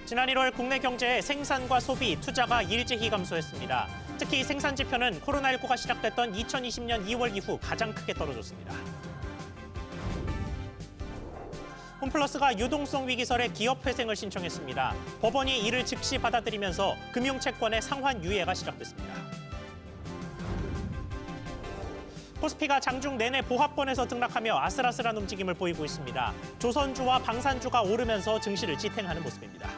지난 1월 국내 경제의 생산과 소비, 투자가 일제히 감소했습니다. 특히 생산 지표는 코로나19가 시작됐던 2020년 2월 이후 가장 크게 떨어졌습니다. 홈플러스가 유동성 위기설에 기업 회생을 신청했습니다. 법원이 이를 즉시 받아들이면서 금융채권의 상환 유예가 시작됐습니다. 코스피가 장중 내내 보합권에서 등락하며 아슬아슬한 움직임을 보이고 있습니다. 조선주와 방산주가 오르면서 증시를 지탱하는 모습입니다.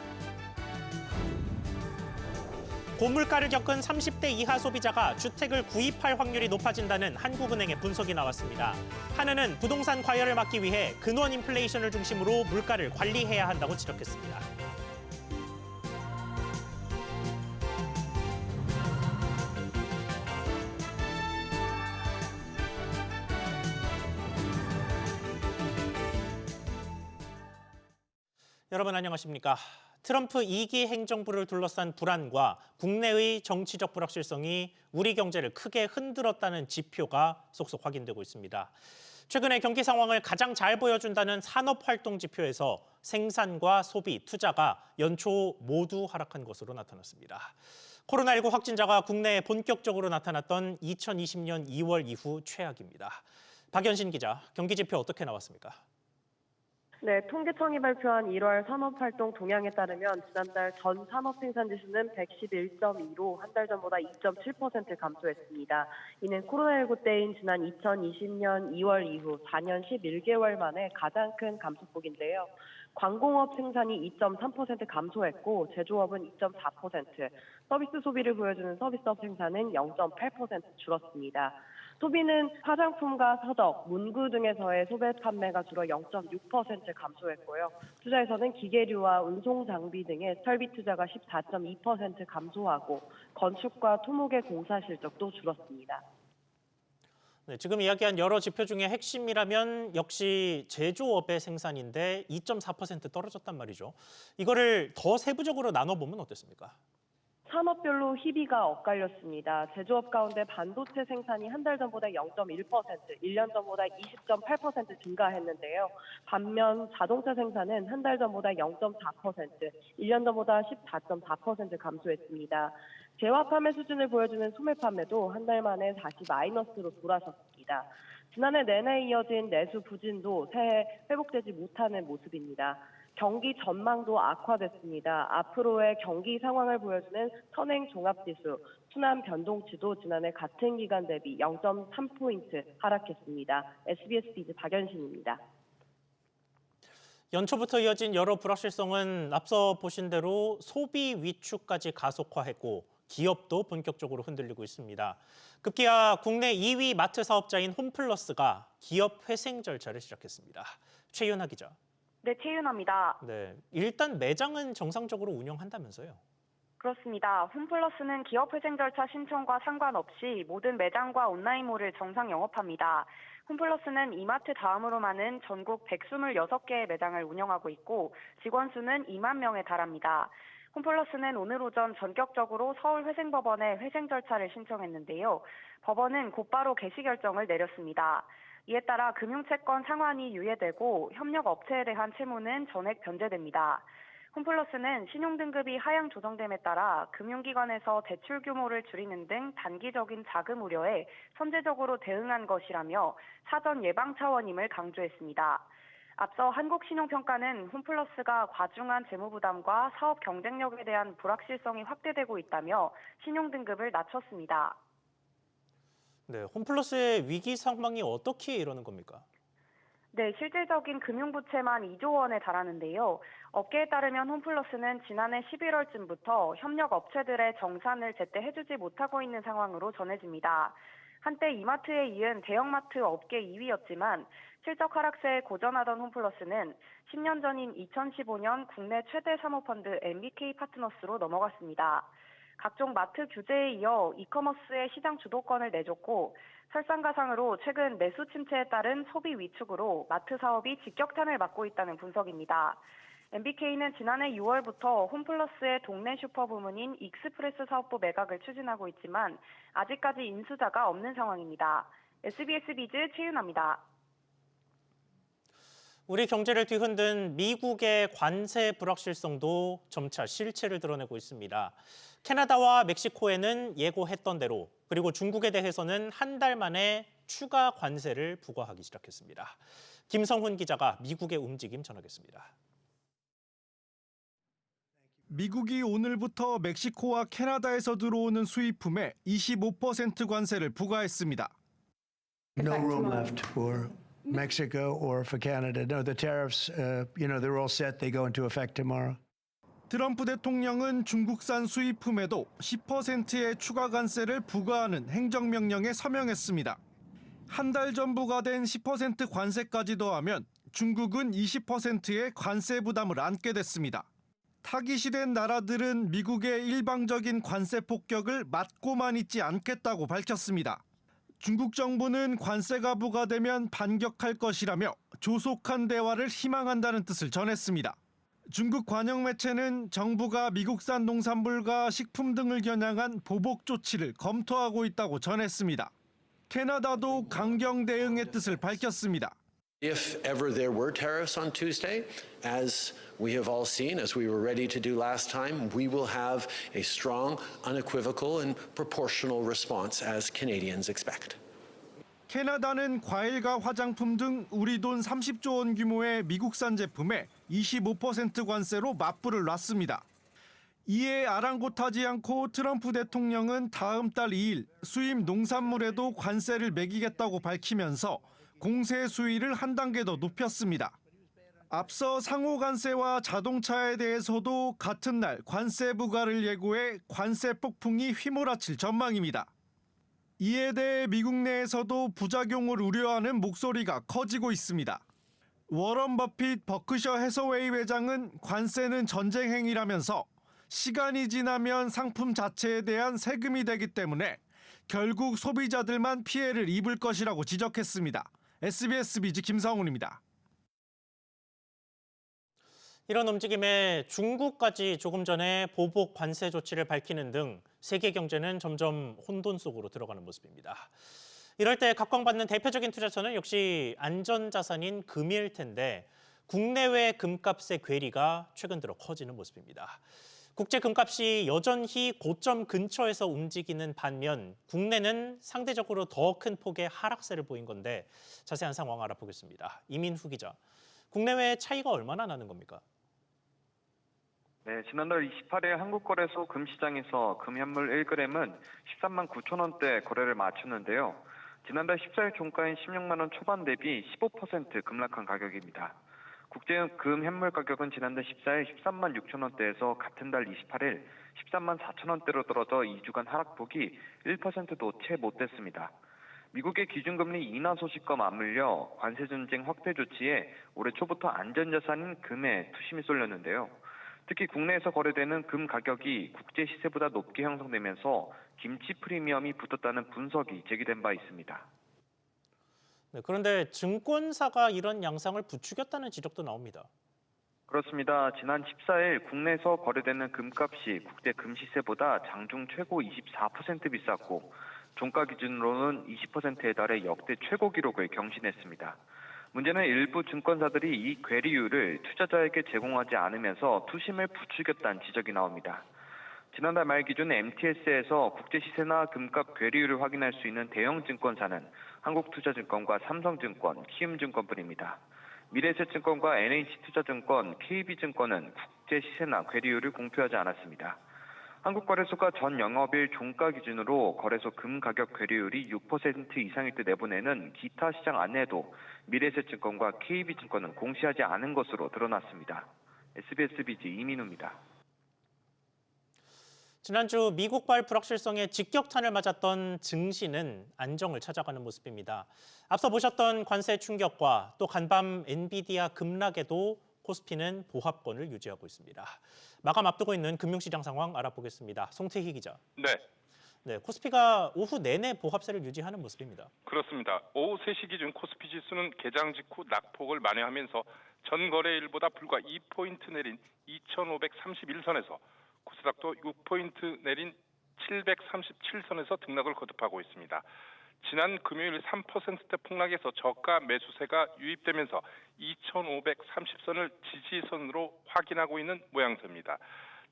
고물가를 겪은 30대 이하 소비자가 주택을 구입할 확률이 높아진다는 한국은행의 분석이 나왔습니다. 한은은 부동산 과열을 막기 위해 근원 인플레이션을 중심으로 물가를 관리해야 한다고 지적했습니다. 여러분 안녕하십니까? 트럼프 2기 행정부를 둘러싼 불안과 국내의 정치적 불확실성이 우리 경제를 크게 흔들었다는 지표가 속속 확인되고 있습니다. 최근에 경기 상황을 가장 잘 보여준다는 산업활동 지표에서 생산과 소비, 투자가 연초 모두 하락한 것으로 나타났습니다. 코로나19 확진자가 국내에 본격적으로 나타났던 2020년 2월 이후 최악입니다. 박연신 기자, 경기 지표 어떻게 나왔습니까? 네, 통계청이 발표한 1월 산업활동 동향에 따르면 지난달 전 산업생산지수는 111.2로 한 달 전보다 2.7% 감소했습니다. 이는 코로나19 때인 지난 2020년 2월 이후 4년 11개월 만에 가장 큰 감소폭인데요. 광공업 생산이 2.3% 감소했고 제조업은 2.4%, 서비스 소비를 보여주는 서비스업 생산은 0.8% 줄었습니다. 소비는 화장품과 서적, 문구 등에서의 소매 판매가 줄어 0.6% 감소했고요. 투자에서는 기계류와 운송 장비 등의 설비 투자가 14.2% 감소하고 건축과 토목의 공사 실적도 줄었습니다. 네, 지금 이야기한 여러 지표 중에 핵심이라면 역시 제조업의 생산인데 2.4% 떨어졌단 말이죠. 이거를 더 세부적으로 나눠보면 어떻습니까? 산업별로 희비가 엇갈렸습니다. 제조업 가운데 반도체 생산이 한 달 전보다 0.1%, 1년 전보다 20.8% 증가했는데요. 반면 자동차 생산은 한 달 전보다 0.4%, 1년 전보다 14.4% 감소했습니다. 재화 판매 수준을 보여주는 소매 판매도 한 달 만에 다시 마이너스로 돌아섰습니다. 지난해 내내 이어진 내수 부진도 새해 회복되지 못하는 모습입니다. 경기 전망도 악화됐습니다. 앞으로의 경기 상황을 보여주는 선행 종합지수, 순환 변동치도 지난해 같은 기간 대비 0.3포인트 하락했습니다. SBS 비즈 박연신입니다. 연초부터 이어진 여러 불확실성은 앞서 보신 대로 소비 위축까지 가속화했고 기업도 본격적으로 흔들리고 있습니다. 급기야 국내 2위 마트 사업자인 홈플러스가 기업 회생 절차를 시작했습니다. 최윤아 기자. 네, 최윤아입니다. 네, 일단 매장은 정상적으로 운영한다면서요? 그렇습니다. 홈플러스는 기업 회생 절차 신청과 상관없이 모든 매장과 온라인몰을 정상 영업합니다. 홈플러스는 이마트 다음으로 많은 전국 126개의 매장을 운영하고 있고 직원 수는 2만 명에 달합니다. 홈플러스는 오늘 오전 전격적으로 서울회생법원에 회생 절차를 신청했는데요. 법원은 곧바로 개시 결정을 내렸습니다. 이에 따라 금융채권 상환이 유예되고 협력 업체에 대한 채무는 전액 변제됩니다. 홈플러스는 신용등급이 하향 조정됨에 따라 금융기관에서 대출 규모를 줄이는 등 단기적인 자금 우려에 선제적으로 대응한 것이라며 사전 예방 차원임을 강조했습니다. 앞서 한국신용평가는 홈플러스가 과중한 재무부담과 사업 경쟁력에 대한 불확실성이 확대되고 있다며 신용등급을 낮췄습니다. 네, 홈플러스의 위기 상황이 어떻게 이러는 겁니까? 네, 실질적인 금융부채만 2조 원에 달하는데요. 업계에 따르면 홈플러스는 지난해 11월쯤부터 협력 업체들의 정산을 제때 해주지 못하고 있는 상황으로 전해집니다. 한때 이마트에 이은 대형마트 업계 2위였지만 실적 하락세에 고전하던 홈플러스는 10년 전인 2015년 국내 최대 사모펀드 MBK 파트너스로 넘어갔습니다. 각종 마트 규제에 이어 이커머스의 시장 주도권을 내줬고 설상가상으로 최근 매수 침체에 따른 소비 위축으로 마트 사업이 직격탄을 맞고 있다는 분석입니다. MBK는 지난해 6월부터 홈플러스의 동네 슈퍼 부문인 익스프레스 사업부 매각을 추진하고 있지만 아직까지 인수자가 없는 상황입니다. SBS 비즈 최윤아입니다. 우리 경제를 뒤흔든 미국의 관세 불확실성도 점차 실체를 드러내고 있습니다. 캐나다와 멕시코에는 예고했던 대로, 그리고 중국에 대해서는 한 달 만에 추가 관세를 부과하기 시작했습니다. 김성훈 기자가 미국의 움직임 전하겠습니다. 미국이 오늘부터 멕시코와 캐나다에서 들어오는 수입품에 25% 관세를 부과했습니다. No room left for Mexico or for Canada. No, the tariffs, they're all set. They go into effect tomorrow. 트럼프 대통령은 중국산 수입품에도 10%의 추가 관세를 부과하는 행정명령에 서명했습니다. 한 달 전 부과된 10% 관세까지 더하면 중국은 20%의 관세 부담을 안게 됐습니다. 타깃이된 나라들은 미국의 일방적인 관세 폭격을 맞고만 있지 않겠다고 밝혔습니다. 중국 정부는 관세가 부과되면 반격할 것이라며 조속한 대화를 희망한다는 뜻을 전했습니다. 중국 관영 매체는 정부가 미국산 농산물과 식품 등을 겨냥한 보복 조치를 검토하고 있다고 전했습니다. 캐나다도 강경 대응의 뜻을 밝혔습니다. If ever there were tariffs on Tuesday, as we have all seen, as we were ready to do last time, we will have a strong, unequivocal, and proportional response as Canadians expect. 캐나다는 과일과 화장품 등 우리 돈 30조 원 규모의 미국산 제품에 25% 관세로 맞불을 놨습니다. 이에 아랑곳하지 않고 트럼프 대통령은 다음 달 2일 수입 농산물에도 관세를 매기겠다고 밝히면서 공세 수위를 한 단계 더 높였습니다. 앞서 상호 관세와 자동차에 대해서도 같은 날 관세 부과를 예고해 관세 폭풍이 휘몰아칠 전망입니다. 이에 대해 미국 내에서도 부작용을 우려하는 목소리가 커지고 있습니다. 워런 버핏 버크셔 해서웨이 회장은 관세는 전쟁 행위라면서 시간이 지나면 상품 자체에 대한 세금이 되기 때문에 결국 소비자들만 피해를 입을 것이라고 지적했습니다. SBS 비즈 김성훈입니다. 이런 움직임에 중국까지 조금 전에 보복 관세 조치를 밝히는 등 세계 경제는 점점 혼돈 속으로 들어가는 모습입니다. 이럴 때 각광받는 대표적인 투자처는 역시 안전자산인 금일 텐데 국내외 금값의 괴리가 최근 들어 커지는 모습입니다. 국제 금값이 여전히 고점 근처에서 움직이는 반면 국내는 상대적으로 더 큰 폭의 하락세를 보인 건데 자세한 상황 알아보겠습니다. 이민후 기자, 국내외 차이가 얼마나 나는 겁니까? 네, 지난달 28일 한국거래소 금시장에서 금 현물 1g은 13만 9천 원대 거래를 마쳤는데요. 지난달 14일 종가인 16만 원 초반 대비 15% 급락한 가격입니다. 국제 금 현물 가격은 지난달 14일 13만 6천 원대에서 같은 달 28일 13만 4천 원대로 떨어져 2주간 하락폭이 1%도 채 못 됐습니다. 미국의 기준금리 인하 소식과 맞물려 관세 전쟁 확대 조치에 올해 초부터 안전자산인 금에 투심이 쏠렸는데요. 특히 국내에서 거래되는 금 가격이 국제 시세보다 높게 형성되면서 김치 프리미엄이 붙었다는 분석이 제기된 바 있습니다. 네, 그런데 증권사가 이런 양상을 부추겼다는 지적도 나옵니다. 그렇습니다. 지난 14일 국내에서 거래되는 금값이 국제 금시세보다 장중 최고 24% 비쌌고 종가 기준으로는 20%에 달해 역대 최고 기록을 경신했습니다. 문제는 일부 증권사들이 이 괴리율을 투자자에게 제공하지 않으면서 투심을 부추겼다는 지적이 나옵니다. 지난달 말 기준 MTS에서 국제시세나 금값 괴리율을 확인할 수 있는 대형 증권사는 한국투자증권과 삼성증권, 키움증권뿐입니다. 미래에셋증권과 NH투자증권, KB증권은 국제시세나 괴리율을 공표하지 않았습니다. 한국거래소가 전 영업일 종가 기준으로 거래소 금 가격 괴리율이 6% 이상일 때 내보내는 기타 시장 안내도 미래에셋증권과 KB증권은 공시하지 않은 것으로 드러났습니다. SBS 비즈 이민우입니다. 지난주 미국발 불확실성에 직격탄을 맞았던 증시는 안정을 찾아가는 모습입니다. 앞서 보셨던 관세 충격과 또 간밤 엔비디아 급락에도 코스피는 보합권을 유지하고 있습니다. 마감 앞두고 있는 금융시장 상황 알아보겠습니다. 송태희 기자. 네, 코스피가 오후 내내 보합세를 유지하는 모습입니다. 그렇습니다. 오후 3시 기준 코스피 지수는 개장 직후 낙폭을 만회하면서 전 거래일보다 불과 2포인트 내린 2,531선에서 코스닥도 6포인트 내린 737선에서 등락을 거듭하고 있습니다. 지난 금요일 3%대 폭락에서 저가 매수세가 유입되면서 2,530선을 지지선으로 확인하고 있는 모양새입니다.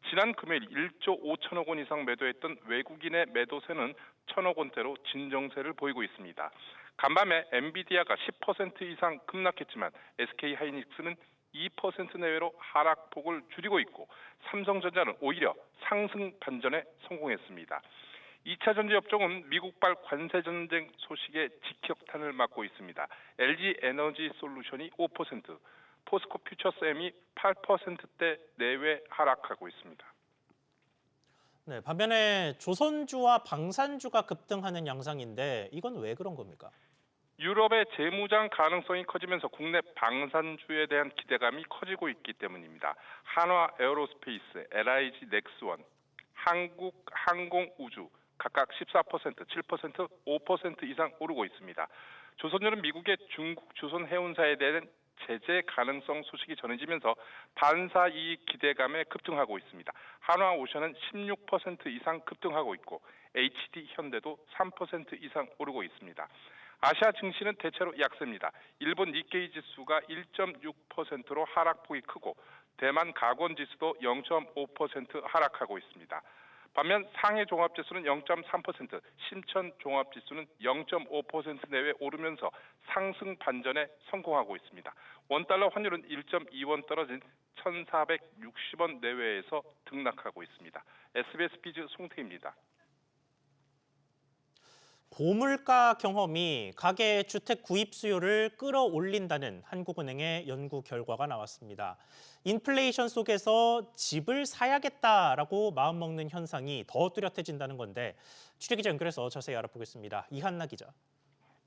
지난 금요일 1조 5천억 원 이상 매도했던 외국인의 매도세는 1,000억 원대로 진정세를 보이고 있습니다. 간밤에 엔비디아가 10% 이상 급락했지만 SK하이닉스는 2% 내외로 하락폭을 줄이고 있고 삼성전자는 오히려 상승 반전에 성공했습니다. 2차 전지 업종은 미국발 관세 전쟁 소식에 직격탄을 맞고 있습니다. LG 에너지 솔루션이 5%, 포스코 퓨처스엠이 8%대 내외 하락하고 있습니다. 네, 반면에 조선주와 방산주가 급등하는 양상인데 이건 왜 그런 겁니까? 유럽의 재무장 가능성이 커지면서 국내 방산주에 대한 기대감이 커지고 있기 때문입니다. 한화 에어로스페이스, LIG 넥스원, 한국항공우주 각각 14%, 7%, 5% 이상 오르고 있습니다. 조선주는 미국의 중국 조선 해운사에 대한 제재 가능성 소식이 전해지면서 반사 이익 기대감에 급등하고 있습니다. 한화오션은 16% 이상 급등하고 있고 HD 현대도 3% 이상 오르고 있습니다. 아시아 증시는 대체로 약세입니다. 일본 니케이 지수가 1.6%로 하락폭이 크고 대만 가권 지수도 0.5% 하락하고 있습니다. 반면 상해 종합지수는 0.3%, 심천 종합지수는 0.5% 내외 오르면서 상승 반전에 성공하고 있습니다. 원달러 환율은 1.2원 떨어진 1,460원 내외에서 등락하고 있습니다. SBS 비즈 송태입니다. 고물가 경험이 가계 주택 구입 수요를 끌어올린다는 한국은행의 연구 결과가 나왔습니다. 인플레이션 속에서 집을 사야겠다라고 마음먹는 현상이 더 뚜렷해진다는 건데 취재 기자 연결해서 자세히 알아보겠습니다. 이한나 기자.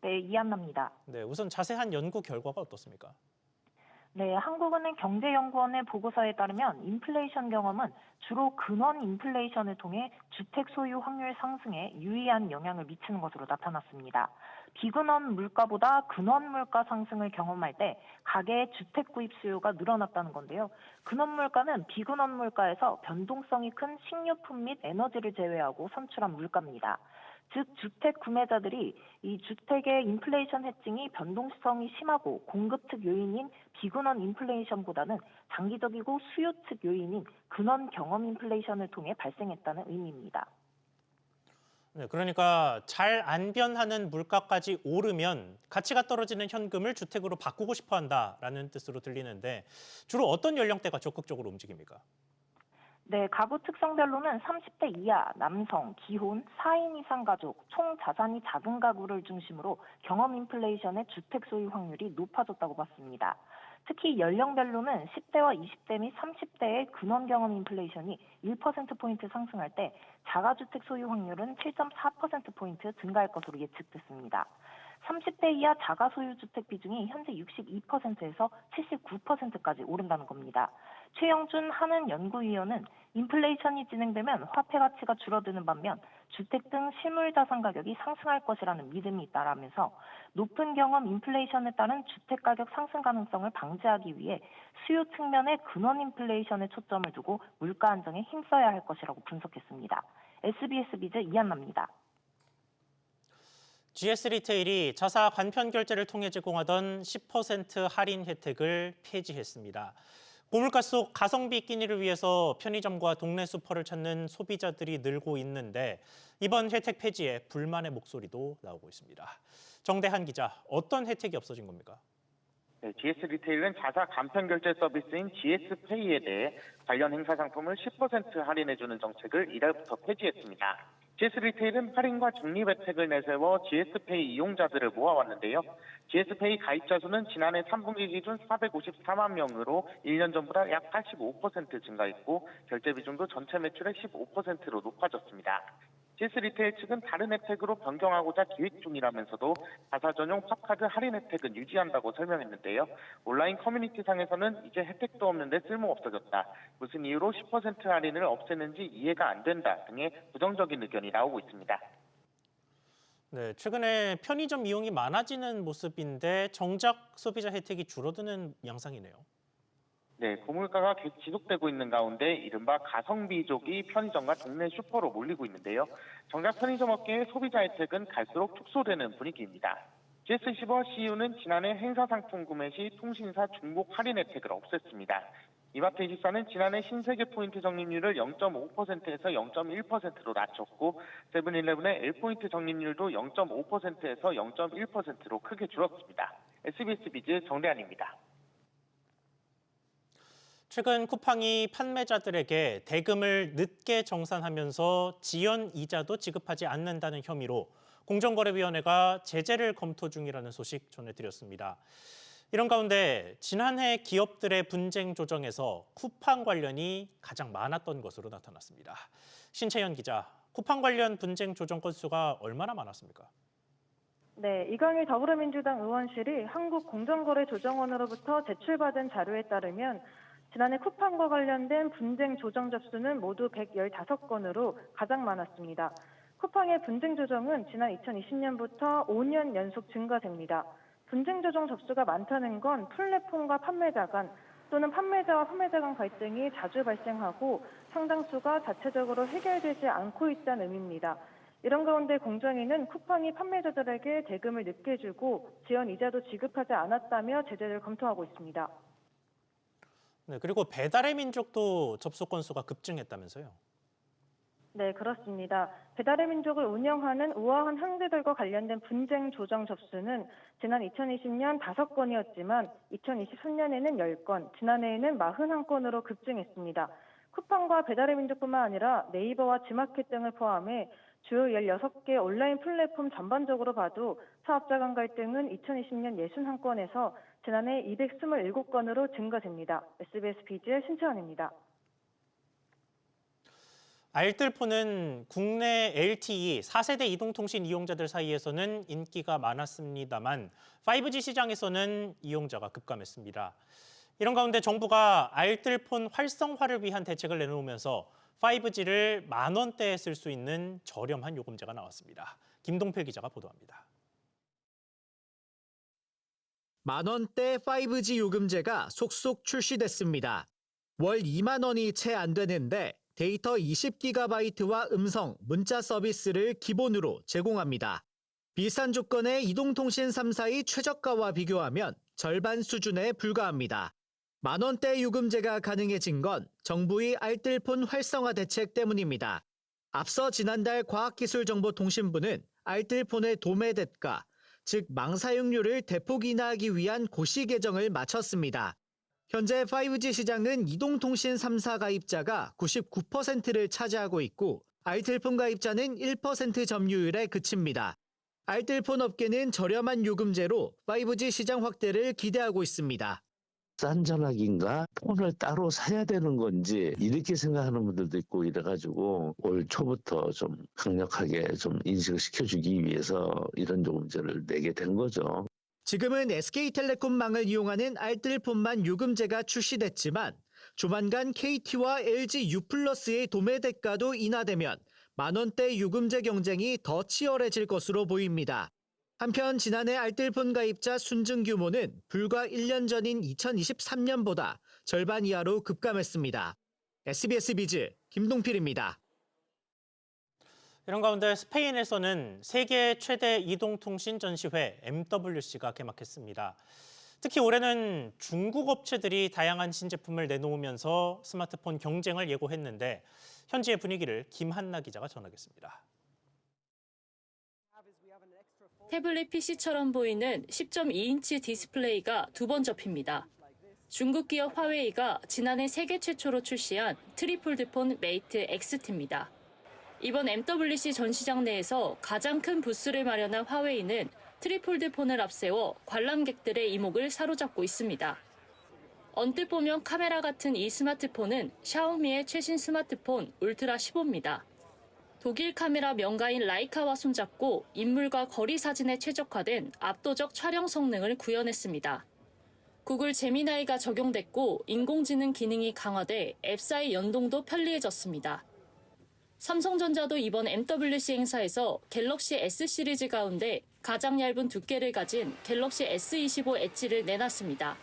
네, 이한나입니다. 네, 우선 자세한 연구 결과가 어떻습니까? 네, 한국은행 경제연구원의 보고서에 따르면 인플레이션 경험은 주로 근원 인플레이션을 통해 주택 소유 확률 상승에 유의한 영향을 미치는 것으로 나타났습니다. 비근원 물가보다 근원 물가 상승을 경험할 때 가계의 주택 구입 수요가 늘어났다는 건데요. 근원 물가는 비근원 물가에서 변동성이 큰 식료품 및 에너지를 제외하고 산출한 물가입니다. 즉 주택 구매자들이 이 주택의 인플레이션 해칭이 변동성이 심하고 공급 측 요인인 비근원 인플레이션보다는 장기적이고 수요 측 요인인 근원 경험 인플레이션을 통해 발생했다는 의미입니다. 네, 그러니까 잘 안 변하는 물가까지 오르면 가치가 떨어지는 현금을 주택으로 바꾸고 싶어 한다라는 뜻으로 들리는데 주로 어떤 연령대가 적극적으로 움직입니까? 네, 가구 특성별로는 30대 이하, 남성, 기혼, 4인 이상 가족, 총 자산이 작은 가구를 중심으로 경험 인플레이션의 주택 소유 확률이 높아졌다고 봤습니다. 특히 연령별로는 10대와 20대 및 30대의 근원 경험 인플레이션이 1%포인트 상승할 때 자가주택 소유 확률은 7.4%포인트 증가할 것으로 예측됐습니다. 30대 이하 자가 소유 주택 비중이 현재 62%에서 79%까지 오른다는 겁니다. 최영준 한은 연구위원은 인플레이션이 진행되면 화폐 가치가 줄어드는 반면 주택 등 실물 자산 가격이 상승할 것이라는 믿음이 있다라면서 높은 경험 인플레이션에 따른 주택 가격 상승 가능성을 방지하기 위해 수요 측면의 근원 인플레이션에 초점을 두고 물가 안정에 힘써야 할 것이라고 분석했습니다. SBS 비즈 이한나입니다. GS 리테일이 자사 간편 결제를 통해 제공하던 10% 할인 혜택을 폐지했습니다. 고물가 속 가성비 끼니를 위해서 편의점과 동네 슈퍼를 찾는 소비자들이 늘고 있는데 이번 혜택 폐지에 불만의 목소리도 나오고 있습니다. 정대한 기자, 어떤 혜택이 없어진 겁니까? 네, GS 리테일은 자사 간편 결제 서비스인 GS페이에 대해 관련 행사 상품을 10% 할인해주는 정책을 이달부터 폐지했습니다. GS 리테일은 할인과 적립 혜택을 내세워 GS페이 이용자들을 모아왔는데요. GS페이 가입자 수는 지난해 3분기 기준 454만 명으로 1년 전보다 약 85% 증가했고 결제 비중도 전체 매출의 15%로 높아졌습니다. GS 리테일 측은 다른 혜택으로 변경하고자 기획 중이라면서도 자사 전용 팝카드 할인 혜택은 유지한다고 설명했는데요. 온라인 커뮤니티상에서는 이제 혜택도 없는데 쓸모없어졌다. 무슨 이유로 10% 할인을 없애는지 이해가 안 된다 등의 부정적인 의견이 나오고 있습니다. 네, 최근에 편의점 이용이 많아지는 모습인데 정작 소비자 혜택이 줄어드는 양상이네요. 네, 고물가가 계속 지속되고 있는 가운데 이른바 가성비족이 편의점과 동네 슈퍼로 몰리고 있는데요. 정작 편의점 업계의 소비자 혜택은 갈수록 축소되는 분위기입니다. GS25와 CU는 지난해 행사 상품 구매 시 통신사 중복 할인 혜택을 없앴습니다. 이마트24는 지난해 신세계 포인트 적립률을 0.5%에서 0.1%로 낮췄고 세븐일레븐의 L포인트 적립률도 0.5%에서 0.1%로 크게 줄었습니다. SBS 비즈 정대한입니다. 최근 쿠팡이 판매자들에게 대금을 늦게 정산하면서 지연 이자도 지급하지 않는다는 혐의로 공정거래위원회가 제재를 검토 중이라는 소식 전해드렸습니다. 이런 가운데 지난해 기업들의 분쟁 조정에서 쿠팡 관련이 가장 많았던 것으로 나타났습니다. 신채연 기자, 쿠팡 관련 분쟁 조정 건수가 얼마나 많았습니까? 네, 이광일 더불어민주당 의원실이 한국공정거래조정원으로부터 제출받은 자료에 따르면 지난해 쿠팡과 관련된 분쟁 조정 접수는 모두 115건으로 가장 많았습니다. 쿠팡의 분쟁 조정은 지난 2020년부터 5년 연속 증가됩니다. 분쟁 조정 접수가 많다는 건 플랫폼과 판매자 간 또는 판매자와 판매자 간 갈등이 자주 발생하고 상당수가 자체적으로 해결되지 않고 있다는 의미입니다. 이런 가운데 공정위는 쿠팡이 판매자들에게 대금을 늦게 주고 지연 이자도 지급하지 않았다며 제재를 검토하고 있습니다. 네, 그리고 배달의 민족도 접수 건수가 급증했다면서요? 네, 그렇습니다. 배달의 민족을 운영하는 우아한 형제들과 관련된 분쟁 조정 접수는 지난 2020년 5건이었지만 2023년에는 10건, 지난해에는 41건으로 급증했습니다. 쿠팡과 배달의 민족뿐만 아니라 네이버와 지마켓 등을 포함해 주요 16개 온라인 플랫폼 전반적으로 봐도 사업자 간 갈등은 2020년 61건에서 지난해 227건으로 증가됩니다. SBS 비즈의 신채원입니다. 알뜰폰은 국내 LTE 4세대 이동통신 이용자들 사이에서는 인기가 많았습니다만 5G 시장에서는 이용자가 급감했습니다. 이런 가운데 정부가 알뜰폰 활성화를 위한 대책을 내놓으면서 5G를 만 원대에 쓸 수 있는 저렴한 요금제가 나왔습니다. 김동필 기자가 보도합니다. 만 원대 5G 요금제가 속속 출시됐습니다. 월 2만 원이 채 안 되는데 데이터 20GB와 음성, 문자 서비스를 기본으로 제공합니다. 비슷한 조건의 이동통신 3사의 최저가와 비교하면 절반 수준에 불과합니다. 만 원대 요금제가 가능해진 건 정부의 알뜰폰 활성화 대책 때문입니다. 앞서 지난달 과학기술정보통신부는 알뜰폰의 도매 대가, 즉 망사용료를 대폭 인하하기 위한 고시 개정을 마쳤습니다. 현재 5G 시장은 이동통신 3사 가입자가 99%를 차지하고 있고 알뜰폰 가입자는 1% 점유율에 그칩니다. 알뜰폰 업계는 저렴한 요금제로 5G 시장 확대를 기대하고 있습니다. 싼 전화기인가 폰을 따로 사야 되는 건지 이렇게 생각하는 분들도 있고 이래가지고 올 초부터 좀 강력하게 좀 인식을 시켜주기 위해서 이런 요금제를 내게 된 거죠. 지금은 SK텔레콤망을 이용하는 알뜰폰만 요금제가 출시됐지만 조만간 KT와 LG U+의 도매 대가도 인하되면 만 원대 요금제 경쟁이 더 치열해질 것으로 보입니다. 한편 지난해 알뜰폰 가입자 순증 규모는 불과 1년 전인 2023년보다 절반 이하로 급감했습니다. SBS 비즈 김동필입니다. 이런 가운데 스페인에서는 세계 최대 이동통신 전시회 MWC가 개막했습니다. 특히 올해는 중국 업체들이 다양한 신제품을 내놓으면서 스마트폰 경쟁을 예고했는데 현지의 분위기를 김한나 기자가 전하겠습니다. 태블릿 PC처럼 보이는 10.2인치 디스플레이가 두 번 접힙니다. 중국 기업 화웨이가 지난해 세계 최초로 출시한 트리폴드폰 메이트 XT입니다. 이번 MWC 전시장 내에서 가장 큰 부스를 마련한 화웨이는 트리폴드폰을 앞세워 관람객들의 이목을 사로잡고 있습니다. 언뜻 보면 카메라 같은 이 스마트폰은 샤오미의 최신 스마트폰 울트라 15입니다. 독일 카메라 명가인 라이카와 손잡고 인물과 거리 사진에 최적화된 압도적 촬영 성능을 구현했습니다. 구글 제미나이가 적용됐고 인공지능 기능이 강화돼 앱 사이 연동도 편리해졌습니다. 삼성전자도 이번 MWC 행사에서 갤럭시 S 시리즈 가운데 가장 얇은 두께를 가진 갤럭시 S25 엣지를 내놨습니다.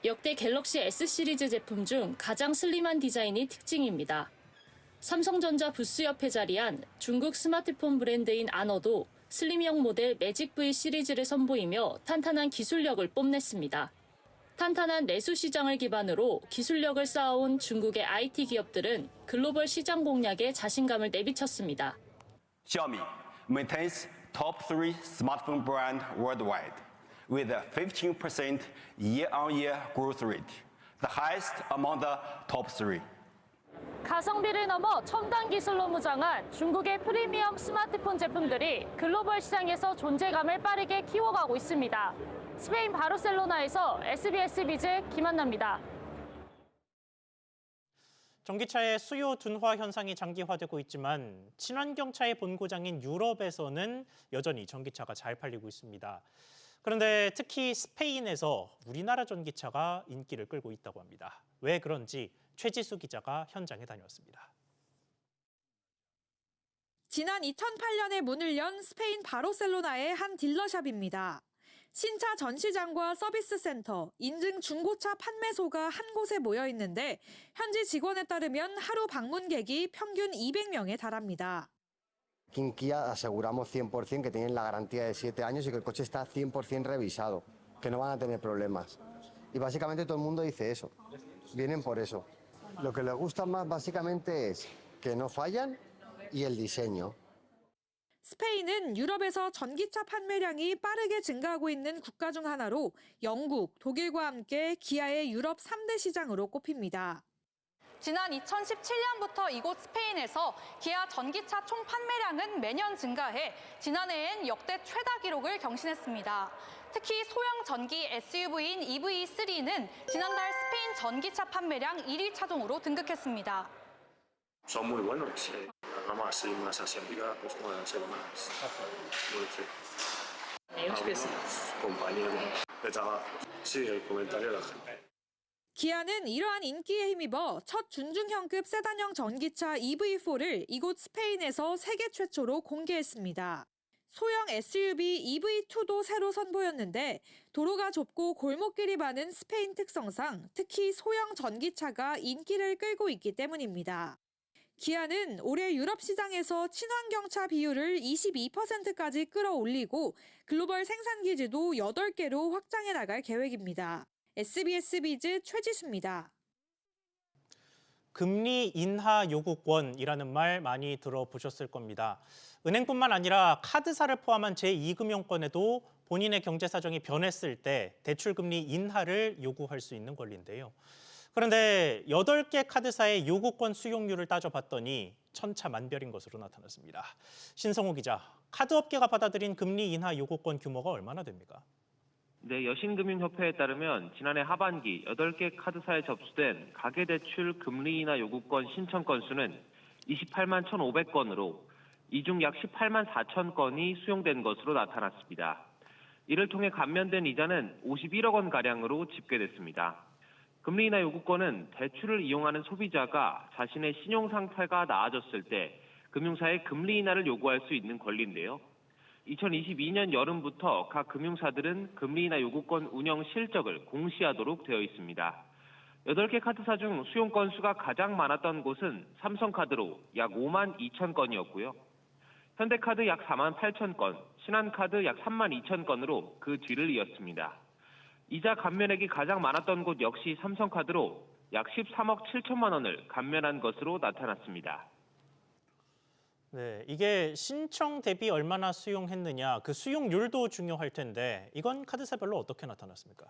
역대 갤럭시 S 시리즈 제품 중 가장 슬림한 디자인이 특징입니다. 삼성전자 부스 옆에 자리한 중국 스마트폰 브랜드인 아너도 슬림형 모델 매직 V 시리즈를 선보이며 탄탄한 기술력을 뽐냈습니다. 탄탄한 내수 시장을 기반으로 기술력을 쌓아온 중국의 IT 기업들은 글로벌 시장 공략에 자신감을 내비쳤습니다. Xiaomi maintains top 3 smartphone brand worldwide with a 15% year-on-year growth rate, the highest among the top 3. 가성비를 넘어 첨단 기술로 무장한 중국의 프리미엄 스마트폰 제품들이 글로벌 시장에서 존재감을 빠르게 키워가고 있습니다. 스페인 바르셀로나에서 SBS 비즈 김한나입니다. 전기차의 수요 둔화 현상이 장기화되고 있지만 친환경차의 본고장인 유럽에서는 여전히 전기차가 잘 팔리고 있습니다. 그런데 특히 스페인에서 우리나라 전기차가 인기를 끌고 있다고 합니다. 왜 그런지 최지수 기자가 현장에 다녀왔습니다. 지난 2008년에 문을 연 스페인 바르셀로나의 한 딜러샵입니다. 신차 전시장과 서비스 센터, 인증 중고차 판매소가 한 곳에 모여 있는데 현지 직원에 따르면 하루 방문객이 평균 200명에 달합니다. Aquí en Kia aseguramos 100% que tienen la garantía de 7 años y que el coche está 100% revisado, que no van a tener problemas. Y básicamente todo el mundo dice eso, vienen por eso. Lo que les gusta más básicamente es que no fallan y el diseño. 스페인은 유럽에서 전기차 판매량이 빠르게 증가하고 있는 국가 중 하나로 영국, 독일과 함께 기아의 유럽 3대 시장으로 꼽힙니다. 지난 2017년부터 이곳 스페인에서 기아 전기차 총 판매량은 매년 증가해 지난해엔 역대 최다 기록을 경신했습니다. 특히 소형 전기 SUV인 EV3는 지난달 스페인 전기차 판매량 1위 차종으로 등극했습니다. Son muy buenos. Las gamas así más asiáticas pues pueden ser más dulces. Algunos compañeros de trabajo. Sí, el comentario de la gente. 기아는 이러한 인기에 힘입어 첫 준중형급 세단형 전기차 EV4를 이곳 스페인에서 세계 최초로 공개했습니다. 소형 SUV EV2도 새로 선보였는데 도로가 좁고 골목길이 많은 스페인 특성상 특히 소형 전기차가 인기를 끌고 있기 때문입니다. 기아는 올해 유럽 시장에서 친환경차 비율을 22%까지 끌어올리고 글로벌 생산 기지도 8개로 확장해 나갈 계획입니다. SBS 비즈 최지수입니다. 금리 인하 요구권이라는 말 많이 들어보셨을 겁니다. 은행뿐만 아니라 카드사를 포함한 제2금융권에도 본인의 경제 사정이 변했을 때 대출 금리 인하를 요구할 수 있는 권리인데요. 그런데 8개 카드사의 요구권 수용률을 따져봤더니 천차만별인 것으로 나타났습니다. 신성호 기자, 카드업계가 받아들인 금리 인하 요구권 규모가 얼마나 됩니까? 네, 여신금융협회에 따르면 지난해 하반기 8개 카드사에 접수된 가계대출 금리 인하 요구권 신청 건수는 28만 1,500건으로 이 중 약 18만 4천 건이 수용된 것으로 나타났습니다. 이를 통해 감면된 이자는 51억 원가량으로 집계됐습니다. 금리 인하 요구권은 대출을 이용하는 소비자가 자신의 신용 상태가 나아졌을 때 금융사에 금리 인하를 요구할 수 있는 권리인데요. 2022년 여름부터 각 금융사들은 금리 인하 요구권 운영 실적을 공시하도록 되어 있습니다. 8개 카드사 중 수용 건수가 가장 많았던 곳은 삼성카드로 약 5만 2천 건이었고요. 현대카드 약 4만 8천 건, 신한카드 약 3만 2천 건으로 그 뒤를 이었습니다. 이자 감면액이 가장 많았던 곳 역시 삼성카드로 약 13억 7천만 원을 감면한 것으로 나타났습니다. 네, 이게 신청 대비 얼마나 수용했느냐, 그 수용률도 중요할 텐데 이건 카드사별로 어떻게 나타났습니까?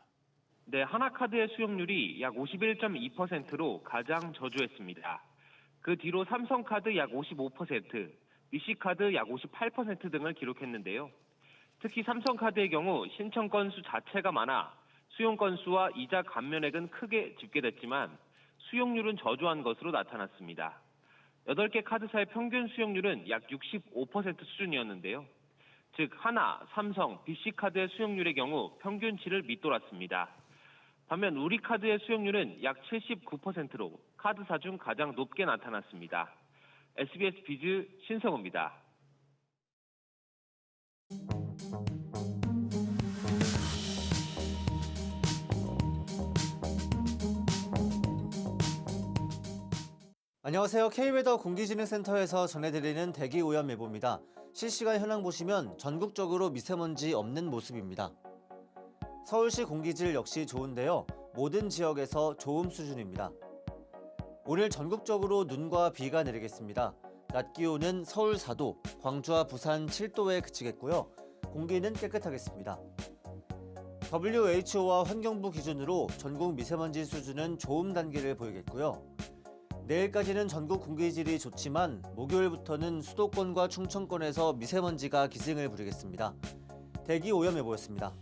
네, 하나카드의 수용률이 약 51.2%로 가장 저조했습니다. 그 뒤로 삼성카드 약 55%, BC카드 약 58% 등을 기록했는데요. 특히 삼성카드의 경우 신청 건수 자체가 많아 수용 건수와 이자 감면액은 크게 집계됐지만 수용률은 저조한 것으로 나타났습니다. 8개 카드사의 평균 수용률은 약 65% 수준이었는데요. 즉 하나, 삼성, BC카드의 수용률의 경우 평균치를 밑돌았습니다. 반면 우리카드의 수용률은 약 79%로 카드사 중 가장 높게 나타났습니다. SBS 비즈 신성호입니다. 안녕하세요. K웨더 공기진흥센터에서 전해드리는 대기 오염 예보입니다. 실시간 현황 보시면 전국적으로 미세먼지 없는 모습입니다. 서울시 공기질 역시 좋은데요. 모든 지역에서 좋음 수준입니다. 오늘 전국적으로 눈과 비가 내리겠습니다. 낮 기온은 서울 4도, 광주와 부산 7도에 그치겠고요. 공기는 깨끗하겠습니다. WHO와 환경부 기준으로 전국 미세먼지 수준은 좋음 단계를 보이겠고요. 내일까지는 전국 공기질이 좋지만 목요일부터는 수도권과 충청권에서 미세먼지가 기승을 부리겠습니다. 대기 오염 예보였습니다.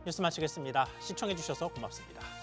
뉴스 마치겠습니다. 시청해주셔서 고맙습니다.